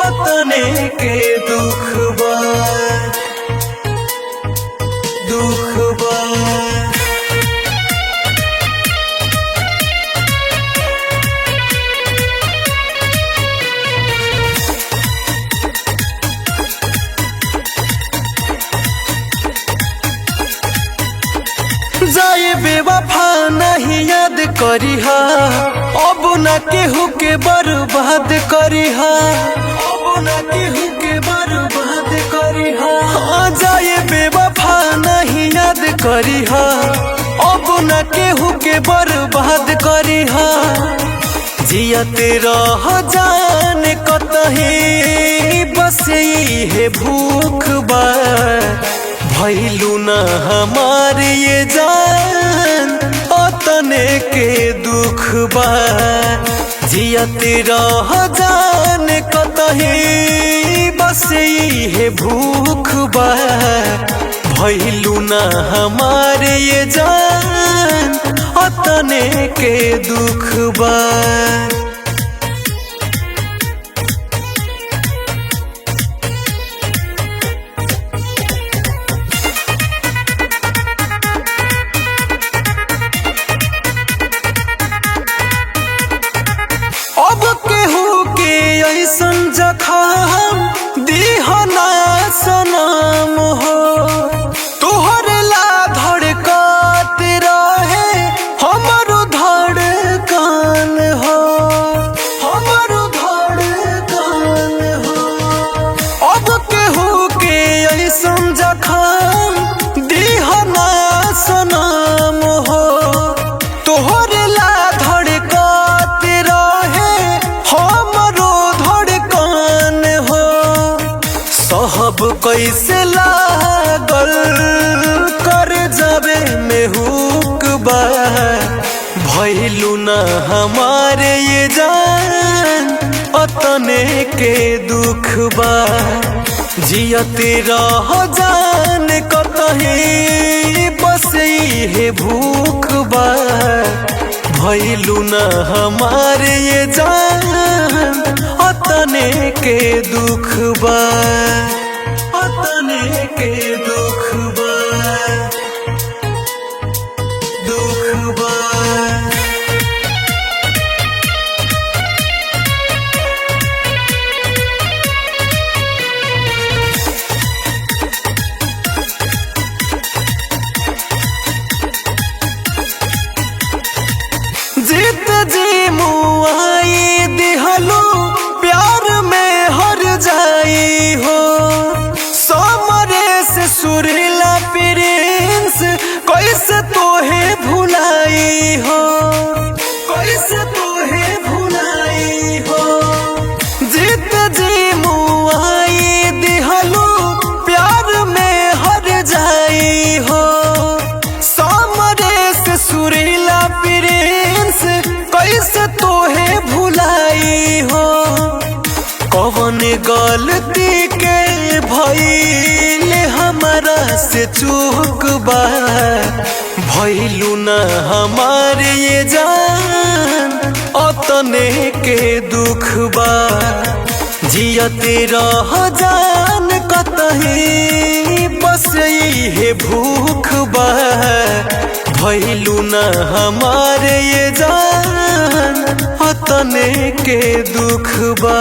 अपने के दुख बा दुख बा। जाए बेवफा नहीं याद करिहा, अब न केहू के बर्बाद करिहा, अब न केहू के बर्बाद करिहा। जाए बेवफा नहीं याद करिहा, अब न केहू के बर्बाद करिहा। जियते रह जान कतही बस इहे भूख बा, भइलू न हमार ये जान अपने के दुख बा। जियते रह जान कतही बस इहे भूख बा, भइलू न हमार ये जान अपने के दुख बा। अब केहू के ऐसन जखम दीहना सनम हो, तोहरे ला धड़कत रहे हमरो धड़कन हो, हमरो धड़कन हो। अब केहू के ऐसन जखम दीहना सनम हो, तोहरे ला सहब कैसे लागल कर जाबे में हुक बा, भइलू न हमारे ये जान अपने के दुख बा। जियते रह जान कतही बस इहे भूख बा, भइलू न हमारे ये जान अपने के दुख बा, अपने के दुख बा दुख बा। जीत जी मुआई दिहलू प्यार में हर जाई हो, समरे से सुरीला प्रिंस कैसे तोहे भुलाई हो, कैसे तोहे भुलाई हो। जीत जी मुआई दिहलू प्यार में हर जाई हो, समरे से सुरीला प्रिंस कैसे तोहे भुलाई हो। कौन गलती के भइल हमारा से चूक बा, भइलू न हमार ये जान अपने के दुख बा। जियते रह जान कतही बस इहे भूख बा, भइलू न हमार ये जान अपने के दुख बा।